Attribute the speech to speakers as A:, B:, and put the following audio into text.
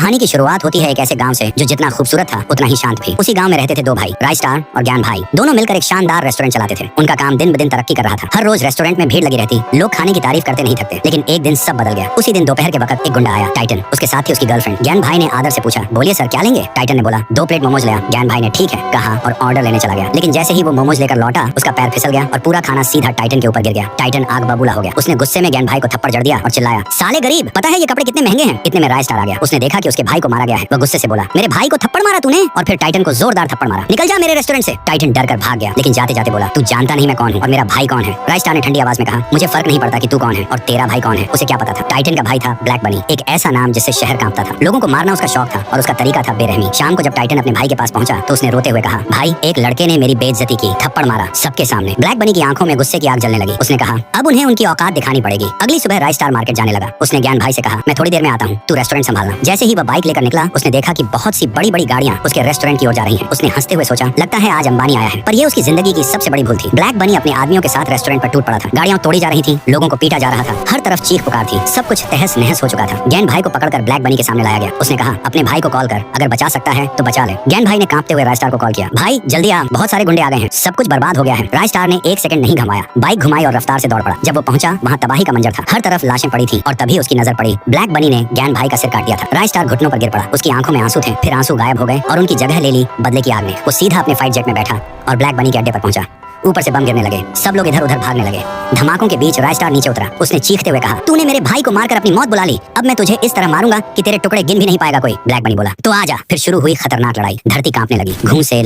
A: कहानी की शुरुआत होती है एक ऐसे गांव से जो जितना खूबसूरत था उतना ही शांत भी। उसी गांव में रहते थे दो भाई, राय स्टार और ज्ञान भाई। दोनों मिलकर एक शानदार रेस्टोरेंट चलाते थे। उनका काम दिन ब दिन तरक्की कर रहा था। हर रोज रेस्टोरेंट में भीड़ लगी रहती, लोग खाने की तारीफ करते नहीं थकते। लेकिन एक दिन सब बदल गया। उसी दिन दोपहर के वक्त एक गुंडा आया, टाइटन, उसके साथ ही उसकी गर्लफ्रेंड। ज्ञान भाई ने आदर से पूछा, बोलिए सर क्या लेंगे? टाइटन ने बोला, 2 प्लेट मोमोज ले आ। ज्ञान भाई ने ठीक है कहा और ऑर्डर लेने चला गया। लेकिन जैसे ही वो मोमोज लेकर लौटा, उसका पैर फिसल गया और पूरा खाना सीधा टाइटन के ऊपर गिर गया। टाइटन आग बबूला हो गया। उसने गुस्से में ज्ञान भाई को थप्पड़ जड़ दिया और चिल्लाया, साले गरीब, पता है ये कपड़े कितने महंगे हैं? इतने में राय स्टार आ गया। उसने देखा कि उसके भाई को मारा गया है। वह गुस्से से बोला, मेरे भाई को थप्पड़ मारा तूने? और फिर टाइटन को जोरदार थप्पड़ मारा। निकल जा मेरे रेस्टोरेंट से। टाइटन डर कर भाग गया, लेकिन जाते जाते बोला, तू जानता नहीं मैं कौन हूँ और मेरा भाई कौन है? राय स्टार ने ठंडी आवाज में कहा, मुझे फर्क नहीं पड़ता कि तू कौन है और तेरा भाई कौन है। उसे क्या पता था टाइटन का भाई था ब्लैक बनी, एक ऐसा नाम जिससे शहर कांपता था। लोगों को मारना उसका शौक था और उसका तरीका था बेरहमी। शाम को जब टाइटन अपने भाई के पास पहुंचा तो उसने रोते हुए कहा, भाई एक लड़के ने मेरी बेइज्जती की, थप्पड़ मारा सबके सामने। ब्लैक बनी की आंखों में गुस्से की आग जलने लगी। उसने कहा, अब उन्हें उनकी औकात दिखानी पड़ेगी। अगली सुबह राय स्टार मार्केट जाने लगा। उसने ज्ञान भाई से कहा, मैं थोड़ी देर में आता हूँ, तू रेस्टोरेंट संभालना। जैसे ही वह बाइक लेकर निकला, उसने देखा कि बहुत सी बड़ी बड़ी गाड़ियां उसके रेस्टोरेंट की ओर जा रही हैं। उसने हंसते हुए सोचा, लगता है आज अंबानी आया है। पर यह उसकी जिंदगी की सबसे बड़ी भूल थी। ब्लैक बनी अपने आदमियों के साथ रेस्टोरेंट पर टूट पड़ा था। गाड़ियां तोड़ी जा रही थी, लोगों को पीटा जा रहा था, हर तरफ चीख पुकार थी, सब कुछ तहस नहस हो चुका था। ज्ञान भाई को पकड़कर ब्लैक बनी के सामने लाया गया। उसने कहा, अपने भाई को कॉल कर, अगर बचा सकता है तो बचा ले। ज्ञान भाई ने कांपते हुए राय स्टार को कॉल किया, भाई जल्दी आ, बहुत सारे गुंडे आ गए हैं, सब कुछ बर्बाद हो गया है। राय स्टार ने एक सेकंड नहीं घुमाया, बाइक घुमाई और रफ्तार से दौड़ पड़ा। जब वो पहुंचा, वहाँ तबाही का मंजर था, हर तरफ लाशें पड़ी थी और तभी उसकी नजर पड़ी ब्लैक बनी ने ज्ञान भाई का सिर काट दिया था। राय स्टार घुटनों पर गिर पड़ा। उसकी आंखों में आंसू थे, फिर आंसू गायब हो गए और उनकी जगह ले ली बदले की आग ने। वो सीधा अपने फाइट जेट में बैठा और ब्लैक बनी के अड्डे पर पहुंचा। ऊपर से बम गिरने लगे, सब लोग इधर उधर भागने लगे। धमाकों के बीच राय स्टार नीचे उतरा। उसने चीखते हुए कहा, तूने मेरे भाई को मारकर अपनी मौत बुला ली, अब मैं तुझे इस तरह मारूंगा कि तेरे टुकड़े गिन भी नहीं पाएगा कोई। ब्लैक बनी बोला, तो आजा। फिर शुरू हुई खतरनाक लड़ाई। धरती कांपने लगी, घूंसे